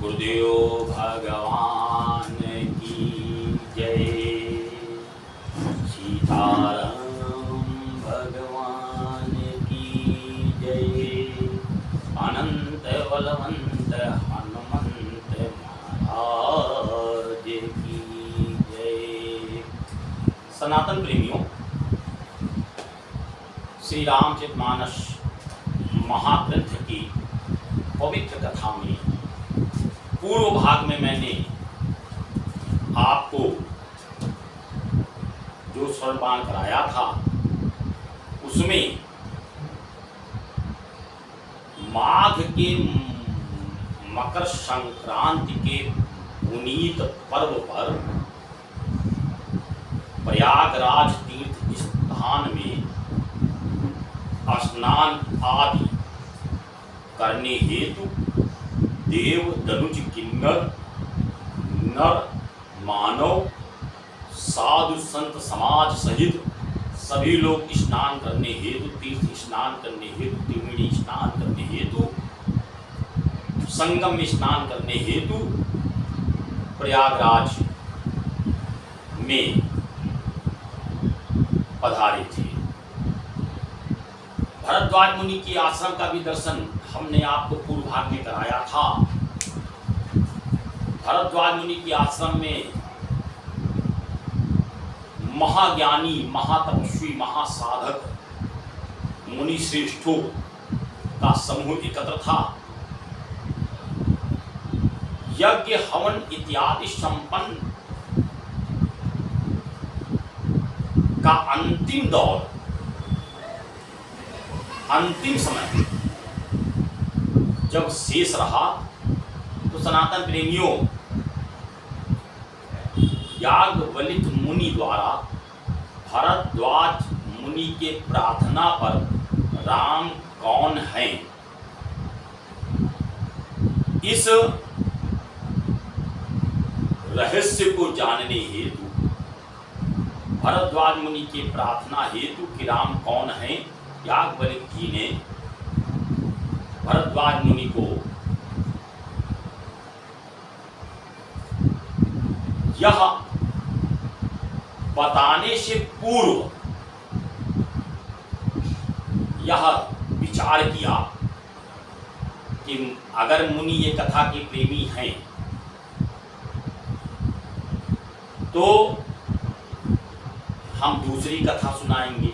गुरुदेव भगवान की जय। सीताराम भगवान की जय। अनंत बलवंत हनुमंत महाराज की जय। सनातन प्रेमियों, श्री रामचरितमानस महाग्रंथ की पवित्र कथा में पूर्व भाग में मैंने आपको जो स्वरपान कराया था उसमें माघ के मकर संक्रांति के पुनीत पर्व पर प्रयागराज तीर्थ स्थान में स्नान आदि करने हेतु देव दनुज किन्नर नर मानव साधु संत समाज सहित सभी लोग स्नान करने हेतु, तीर्थ स्नान करने हेतु, त्रिवेणी स्नान करने हेतु, संगम में स्नान करने हेतु प्रयागराज में पधारे थे। भरद्वाज मुनि की आश्रम का भी दर्शन हमने आपको पूर्व भाग में कराया था। भरद्वाज मुनि की आश्रम में महाज्ञानी, महातपस्वी, महासाधक मुनि श्रेष्ठों का समूह एकत्र था। यज्ञ हवन इत्यादि संपन्न का अंतिम दौर, अंतिम समय जब शेष रहा तो सनातन प्रेमियों, याज्ञवल्क्य मुनि द्वारा भरद्वाज मुनि के प्रार्थना पर राम कौन हैं, इस रहस्य को जानने हेतु भरद्वाज मुनि के प्रार्थना हेतु कि राम कौन हैं, याज्ञवल्क्य जी ने भरद्वाज मुनि को यह बताने से पूर्व यह विचार किया कि अगर मुनि ये कथा के प्रेमी हैं तो हम दूसरी कथा सुनाएंगे।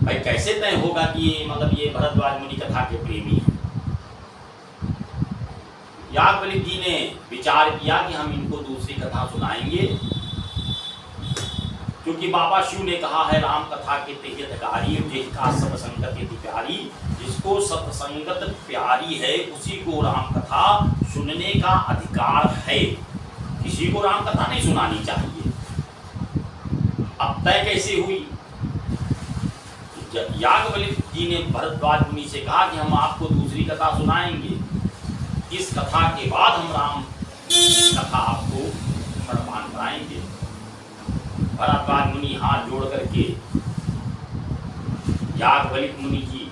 भाई कैसे तय होगा कि ये भरद्वाज मुनि कथा के प्रेमी हैं। याज्ञवल्क्य जी ने विचार किया कि हम इनको दूसरी कथा सुनाएंगे, क्योंकि बाबा शिव ने कहा है राम कथा के तेजतकारी जिसका सत्संगत यदि प्यारी, जिसको सत्संगत प्यारी है उसी को राम कथा सुनने का अधिकार है, किसी को राम कथा नहीं सुनानी चाहिए। अब तय कैसे हुई? याज्ञवल्क्य जी ने भरद्वाज मुनि से कहा कि हम आपको दूसरी कथा सुनाएंगे, इस कथा के बाद हम राम कथा आपको प्रमाण कराएंगे। भरद्वाज मुनि हाथ जोड़ करके याज्ञवल्क्य मुनि जी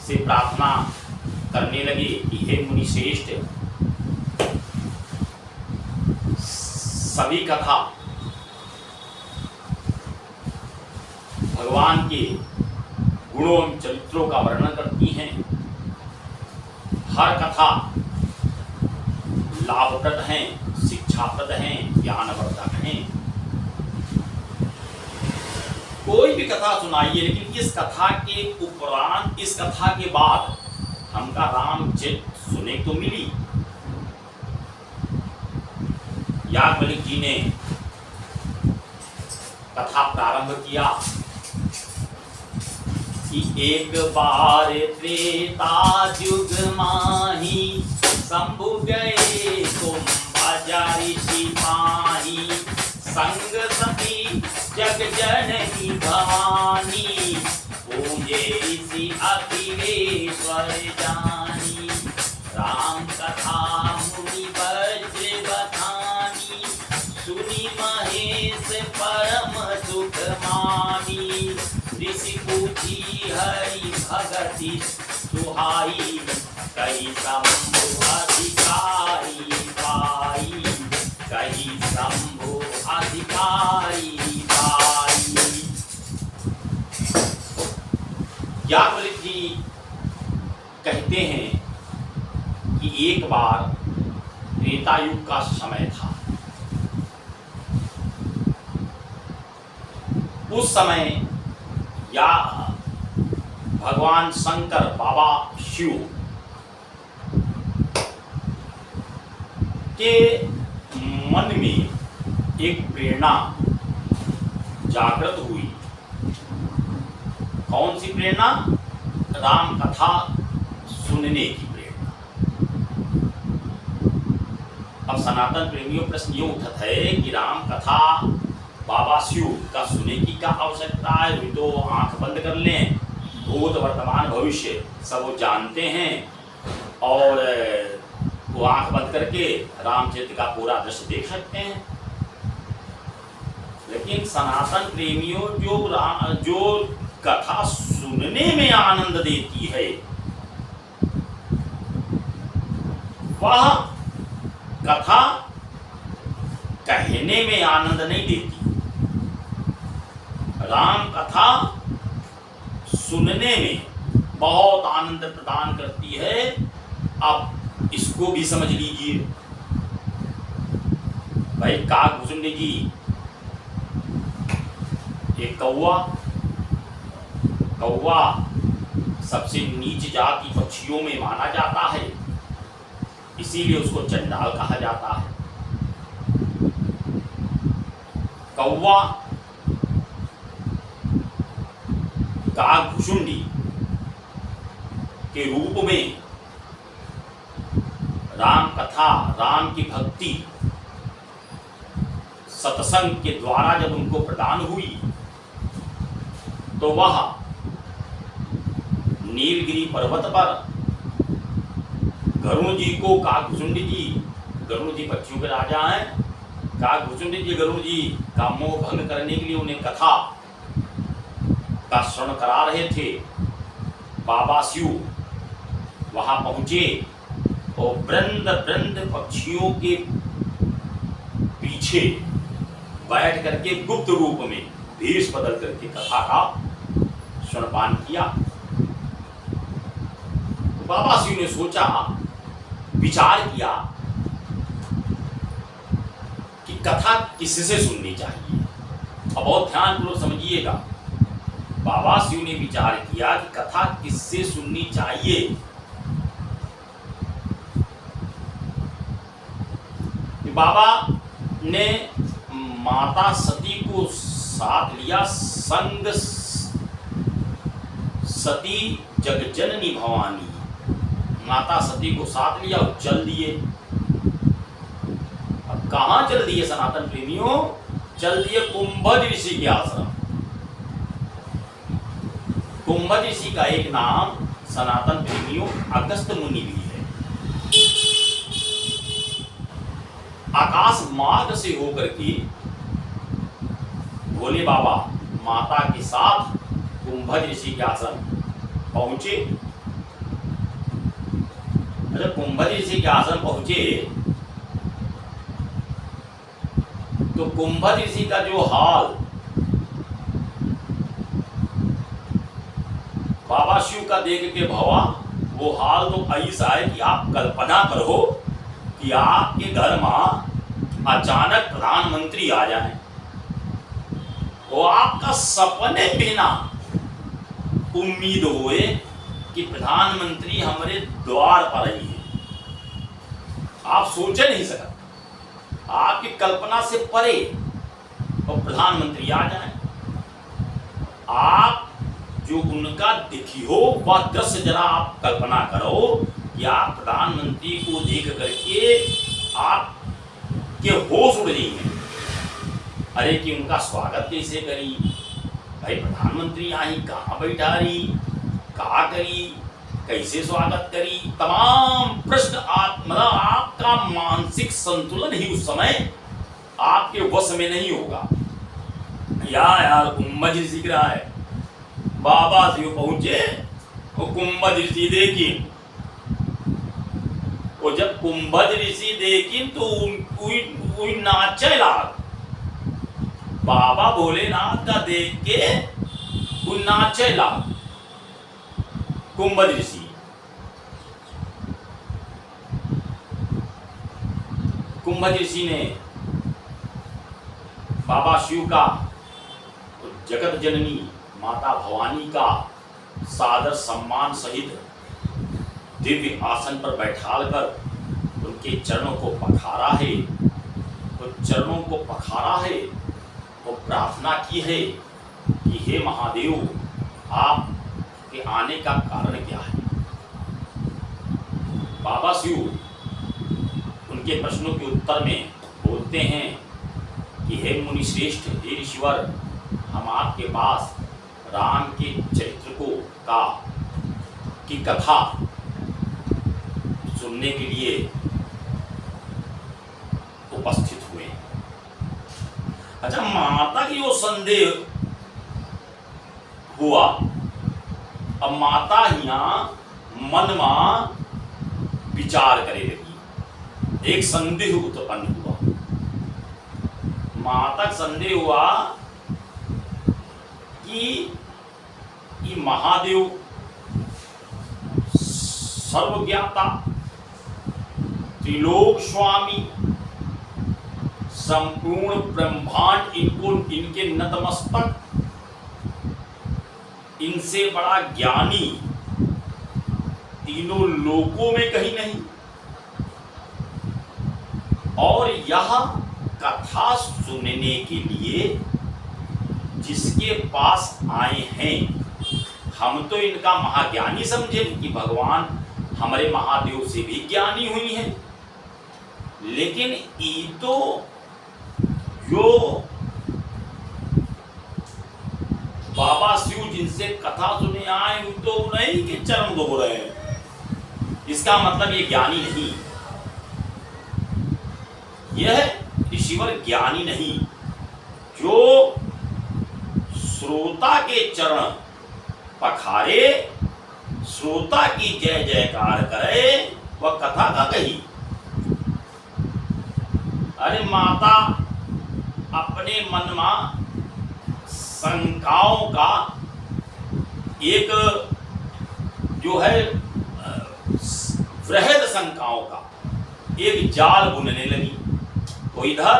से प्रार्थना करने लगे कि हे मुनि श्रेष्ठ, सभी कथा भगवान के गुणों एवं चरित्रों का वर्णन करती हैं। हर कथा लाभप्रद हैं, शिक्षाप्रद हैं, ज्ञानवर्धक हैं। कोई भी कथा सुनाइए, लेकिन इस कथा के उपरांत, इस कथा के बाद हमका रामचरित सुने तो मिली। याज्ञवल्क्य जी ने कथा प्रारंभ किया कि एक बार त्रेता युग माही, शंभु गए कुंभजारी सिपाही, संग सती जग जननी भवानी, पूजे ऋषि अखिलेश्वर जानी, राम कथा मुनि वज्र बखानी, सुनी महेश परम सुख मानी, ऋषि पूछी हरि भगति सुहाई, कही शंभु अधिकारी पाई, कही शंभु अधिकारी पाई। याज्ञवल्क्य जी कहते हैं कि एक बार त्रेता युग का समय था। उस समय या भगवान शंकर बाबा शिव के मन में एक प्रेरणा जागृत हुई। कौन सी प्रेरणा? राम कथा सुनने की प्रेरणा। अब सनातन प्रेमियों प्रश्न ये उठत है कि राम कथा बाबा शिव का सुनने की क्या आवश्यकता है? वे तो आंख बंद कर लें, भूत वर्तमान भविष्य सब वो जानते हैं और वो आंख बंद करके रामचरित्र का पूरा दृश्य देख सकते हैं। लेकिन सनातन प्रेमियों जो कथा सुनने में आनंद देती है, वह कथा कहने में आनंद नहीं देती। राम कथा सुनने में बहुत आनंद प्रदान करती है। अब इसको भी समझ लीजिए भाई। काकभुजुंडी जी एक कौवा सबसे नीच जाति पक्षियों में माना जाता है, इसीलिए उसको चंडाल कहा जाता है। कौवा काकभुजुंडी के रूप में राम कथा, राम की भक्ति सत्संग के द्वारा जब उनको प्रदान हुई तो वह नीलगिरी पर्वत पर गरुड़ जी को, काकभुजुंडी जी, गरुड़ जी पक्षियों के राजा हैं, काकभुजुंडी जी गरुड़ जी का मोह भंग करने के लिए उन्हें कथा का श्रवण करा रहे थे। बाबा शिव वहां पहुंचे और वृंद वृंद पक्षियों के पीछे बैठ करके गुप्त रूप में भेष बदल करके कथा का श्रवणपान किया। तो बाबा शिव ने सोचा, विचार किया कि कथा किससे सुननी चाहिए। अब बहुत ध्यानपूर्वक समझिएगा। बाबा शिव ने विचार किया कि कथा किससे सुननी चाहिए। बाबा ने माता सती को साथ लिया। संग सती जगजननी भवानी, माता सती को साथ लिया और चल दिए। अब कहाँ चल दिए सनातन प्रेमियों? चल दिए कुंभज ऋषि के आश्रम। कुंभज ऋषि का एक नाम सनातन प्रेमियों अगस्त मुनि भी है। आकाश मार्ग से होकर के भोले बाबा माता के साथ कुंभज ऋषि के आश्रम पहुंचे। जब कुंभज ऋषि के आश्रम पहुंचे तो कुंभज ऋषि का जो हाल बाबा शिव का देख के भवा, वो हाल तो ऐसा है कि आप कल्पना करो कि आपके घर में अचानक प्रधानमंत्री आ जाए, वो आपका सपने बिना उम्मीद होए कि प्रधानमंत्री हमारे द्वार पर ही है। आप सोच नहीं सकते, आपकी कल्पना से परे और प्रधानमंत्री आ जाए। आप जो उनका दिखी हो वह दृश्य जरा आप कल्पना करो कि आप प्रधानमंत्री को देख करके आप के होश उड़ जाएंगे। अरे कि उनका स्वागत कैसे करी भाई? प्रधानमंत्री आई कहाँ बैठा रही, कहाँ करी, कैसे स्वागत करी, तमाम प्रश्न आपका मानसिक संतुलन ही उस समय आपके वश में नहीं होगा। यार कुंभज ऋषि दिख रहा है। बाबा शिव पहुंचे, वो कुंभज ऋषि देखी और जब कुंभज ऋषि देखिन तो उन नाचे लाग। बाबा भोलेनाथ का देख के उन नाचे लाग कुंभज ऋषि। कुंभज ऋषि ने बाबा शिव का, जगत जननी माता भवानी का सादर सम्मान सहित दिव्य आसन पर बैठालकर उनके चरणों को पखारा है। तो चरणों को पखारा है और प्रार्थना की है कि हे महादेव, आप के आने का कारण क्या है। बाबा शिव उनके प्रश्नों के उत्तर में बोलते हैं कि हे मुनिश्रेष्ठ, हे ईश्वर, हम आपके पास राम के चरित्र की कथा सुनने के लिए उपस्थित हुए। अच्छा, माता की वो संदेह हुआ। अब माता यहाँ मन में विचार करे लगी, एक संदेह उत्पन्न हुआ। माता संदेह हुआ कि महादेव सर्वज्ञाता, त्रिलोक स्वामी, संपूर्ण ब्रह्मांड इनके नतमस्तक, इनसे बड़ा ज्ञानी तीनों लोकों में कहीं नहीं। और यह कथा सुनने के लिए जिसके पास आए हैं, हम तो इनका महाज्ञानी समझे कि भगवान हमारे महादेव से भी ज्ञानी हुई हैं, लेकिन ये तो जो बाबा शिव जिनसे कथा सुने आए वो तो उन्हीं के चरण धो रहे हैं। इसका मतलब ये ज्ञानी नहीं, यह ईश्वर ज्ञानी नहीं। जो श्रोता के चरण पखारे, श्रोता की जय जयकार करे, वह कथा का कही। अरे माता अपने मन में शंकाओं का एक जो है वृहद शंकाओं का एक जाल बुनने लगी। तो इधर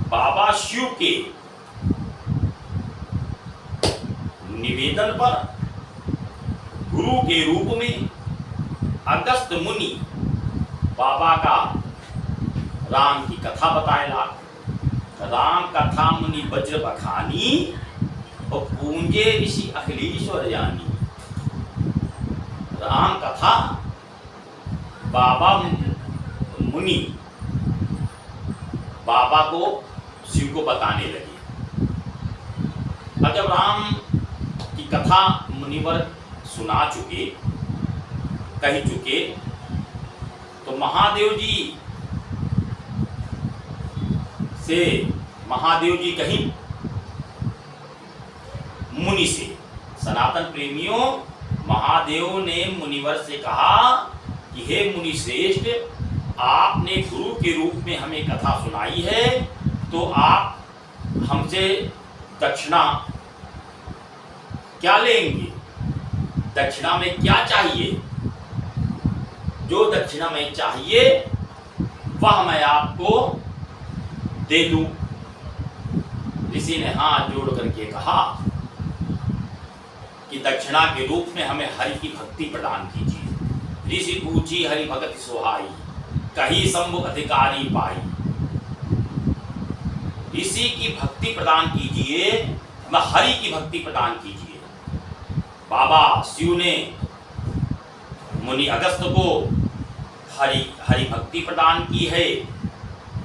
बाबा शिव के निवेदन पर गुरु के रूप में अगस्त मुनि बाबा का राम की कथा बताएला। राम कथा मुनि वज्र बखानी और पूंजे ऋषि अखिलेश्वर जानी। राम कथा बाबा मुनि बाबा को शिव को बताने लगे। और जब राम की कथा मुनिवर सुना चुके, कह चुके, तो महादेव जी कहीं मुनि से, सनातन प्रेमियों, महादेव ने मुनिवर से कहा कि हे मुनि श्रेष्ठ, आपने गुरु के रूप में हमें कथा सुनाई है, तो आप हमसे दक्षिणा क्या लेंगे? दक्षिणा में क्या चाहिए? जो दक्षिणा में चाहिए वह मैं आपको दे दूं। ऋषि ने हाथ जोड़ करके कहा कि दक्षिणा के रूप में हमें हरि की भक्ति प्रदान कीजिए। ऋषि पूछी हरि भगति सोहाई, कहीं शंभु अधिकारी पाई। ऋषि की भक्ति प्रदान कीजिए, मैं हरि की भक्ति प्रदान कीजिए। बाबा शिव ने मुनि अगस्त को हरि भक्ति प्रदान की है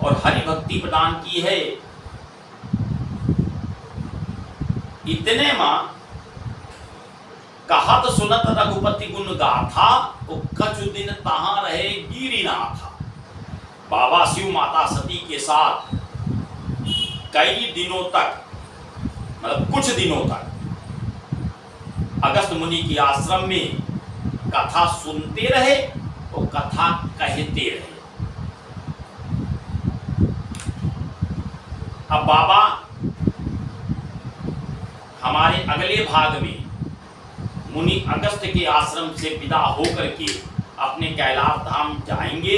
और हरि भक्ति प्रदान की है। इतने मां कहत सुनत रघुपति गुण गाथा, तो कछु दिन तहां रहे गिरिनाथा। बाबा शिव माता सती के साथ कई दिनों तक, मतलब कुछ दिनों तक अगस्त मुनि के आश्रम में कथा सुनते रहे तो कथा कहते रहे। अब बाबा हमारे अगले भाग में मुनि अगस्त के आश्रम से विदा होकर के अपने कैलाश धाम जाएंगे।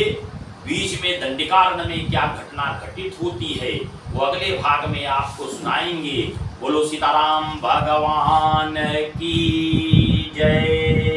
बीच में दंडिकारण्य में क्या घटना घटित होती है वो अगले भाग में आपको सुनाएंगे। बोलो सीताराम भगवान की जय।